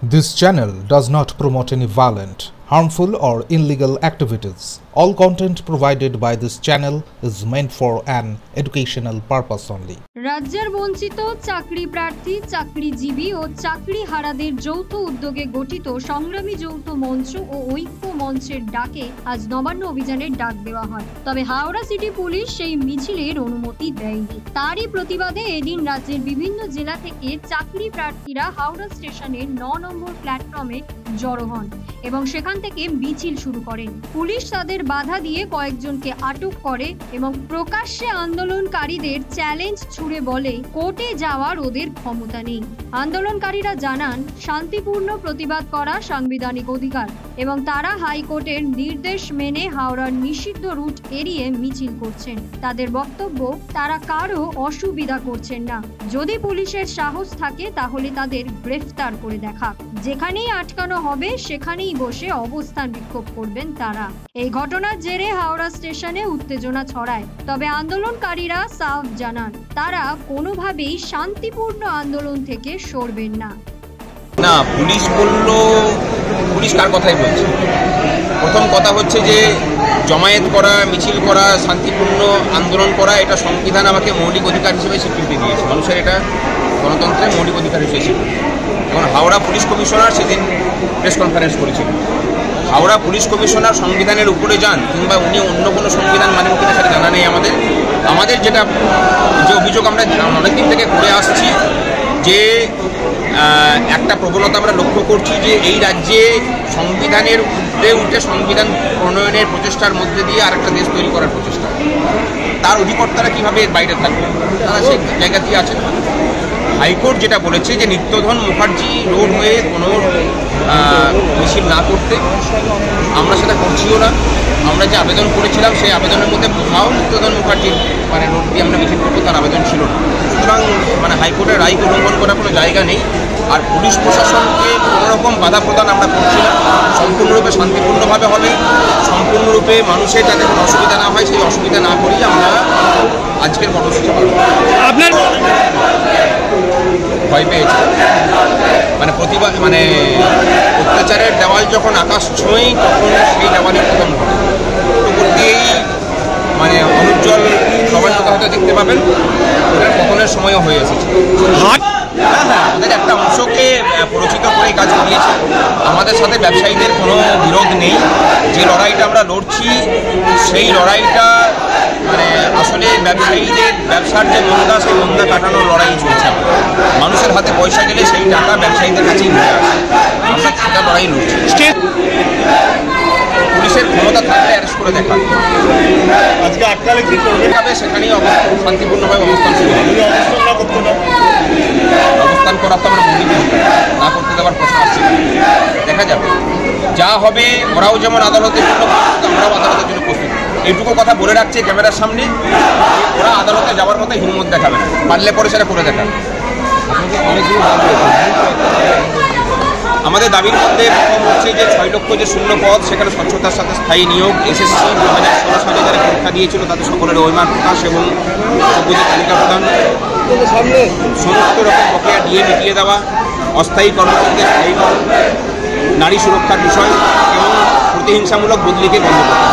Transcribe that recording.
This channel does not promote any violent, harmful or illegal activities. All content provided by this channel is meant for an educational purpose only. রাজ্যের বঞ্চিত চাকরি প্রার্থী, চাকরিজীবী ও চাকরিহারাদের যৌথ উদ্যোগে গঠিত সংগ্রামী যৌথ মঞ্চ ও ঐক্য মঞ্চের ডাকে আজ নবান্ন অভিযানের ডাক দেওয়া হয়। তবে হাওড়া সিটি পুলিশ সেই মিছিলের অনুমতি দেয়নি। তারই প্রতিবাদে এদিন রাজ্যের বিভিন্ন জেলা থেকে চাকরি প্রার্থীরা হাওড়া স্টেশনের ৯ নম্বর প্ল্যাটফর্মে জড়ো হন এবং সেখান থেকে মিছিল শুরু করেন। পুলিশ তাদের বাধা দিয়ে কয়েকজনকে আটক করে এবং প্রকাশ্যে আন্দোলনকারীদের চ্যালেঞ্জ ছুড়ে বলে কোর্টে যাওয়ার ওদের ক্ষমতা নেই। আন্দোলনকারীরা জানান শান্তিপূর্ণ প্রতিবাদ করা সাংবিধানিক অধিকার এবং তারা হাইকোর্টের নির্দেশ মেনে হাওড়ার নিষিদ্ধ রুট এড়িয়ে মিছিল করছেন। তাদের বক্তব্য, তারা কারো অসুবিধা করছেন না, যদি পুলিশের সাহস থাকে তাহলে তাদের গ্রেফতার করে দেখা, যেখানেই আটকানো হবে সেখানেই বসে অবস্থান বিক্ষোভ করবেন তারা। এই ঘটনার জেরে হাওড়া স্টেশনে উত্তেজনা ছড়ায়। তবে আন্দোলনকারীরা সাফ জানান তারা কোনোভাবেই শান্তিপূর্ণ আন্দোলন থেকে সরবেন না। পুলিশ বলল, পুলিশ কার কথাই বলছে। প্রথম কথা হচ্ছে যে জমায়েত করা, মিছিল করা, শান্তিপূর্ণ আন্দোলন করা, এটা সংবিধান আমাকে মৌলিক অধিকার হিসেবে স্বীকৃতি দিয়েছে। মানুষের এটা গণতন্ত্রের মৌলিক অধিকার হিসেবে স্বীকৃতি। এখন হাওড়া পুলিশ কমিশনার সেদিন প্রেস কনফারেন্স করেছিলেন। হাওড়া পুলিশ কমিশনার সংবিধানের উপরে যান কিংবা উনি অন্য কোনো সংবিধান মানেন কিনা সেটা জানা নেই আমাদের যেটা অভিযোগ আমরা অনেকদিন থেকে করে আসছি, যে একটা প্রবণতা আমরা লক্ষ্য করছি যে এই রাজ্যে সংবিধানের ঊর্ধ্বে উঠে সংবিধান প্রণয়নের প্রচেষ্টার মধ্যে দিয়ে আরেকটা দেশ তৈরি করার প্রচেষ্টা। তার অধিকর্তারা কীভাবে বাইরে থাকবে, তারা সেই জায়গাতেই আছেন। হাইকোর্ট যেটা বলেছে যে নিত্যধন মুখার্জি রোড হয়ে কোনো মিছিল না করতে, আমরা সেটা করছিও না। আমরা যে আবেদন করেছিলাম সেই আবেদনের মধ্যে কোথাও নিত্যধন মুখার্জির রোড দিয়ে আমরা মিছিল করবো তার আবেদন ছিল না। সুতরাং হাইকোর্টের রায়কে উল্লঙ্ঘন করার কোনো জায়গা নেই। আর পুলিশ প্রশাসনকে কোনোরকম বাধা প্রদান আমরা করছি না। সম্পূর্ণরূপে শান্তিপূর্ণভাবে হবে, সম্পূর্ণরূপে মানুষের যাতে কোনো অসুবিধা না হয় সেই অসুবিধা না করেই আমরা আজকের কর্মসূচি পালন করব। আপনার ভয় পেয়েছে প্রতিবাদ অত্যাচারের দেওয়াল যখন আকাশ ছোঁয় তখন সেই দেওয়ালের পতন ঘটে। উপর দিয়েই অনুজ্জ্বল নবান্নতা হয়তো দেখতে পাবেন, ওটার পতনের সময়ও হয়ে এসেছে। আমাদের একটা অংশকে পরিচিত করে কাজ করিয়েছে। আমাদের সাথে ব্যবসায়ীদের কোনো বিরোধ নেই। যে লড়াইটা আমরা লড়ছি সেই লড়াইটা আসলে ব্যবসায়ীদের ব্যবসার যে মন্দা, সেই মন্দা কাটানোর লড়াই চলছে। মানুষের হাতে পয়সা গেলে সেই টাকা ব্যবসায়ীদের কাছেই ঘুরে আসে। আমরা সেটা লড়াই লড়ছি। পুলিশের ক্ষমতা থাকলে অ্যারেস্ট করে দেখা, আজকে আটকালে কি করবে সেখানেই শান্তিপূর্ণভাবে অবস্থান শুরু হবে। অবস্থান করার তো আমরা মৌলিক না করতে দেওয়ার প্রশ্ন আসছে, দেখা যাবে যা হবে। ওরাও যেমন আদালতের জন্য প্রস্তুত, আমরাও আদালতের জন্য প্রস্তুত। এইটুকু কথা বলে রাখছে ক্যামেরার সামনে, ওরা আদালতে যাওয়ার মতো হিম্মত দেখাবে না, পারলে পরে সেটা করে দেখাবে। আমাদের দাবির মধ্যে প্রথম হচ্ছে যে ৬ লক্ষ যে শূন্য পদ, সেখানে স্বচ্ছতার সাথে স্থায়ী নিয়োগ। এসএসসি ২০১৬ সালে যারা পরীক্ষা দিয়েছিল তাদের সকলের ওইমান প্রকাশ এবং যোগ্যদের তালিকা প্রদান, সমস্ত রকম বকেয়া ডিএ মিটিয়ে দেওয়া, অস্থায়ী কর্মচারীদের স্থায়ী নারী সুরক্ষার বিষয় এবং প্রতিহিংসামূলক বদলিকে বন্ধ করা।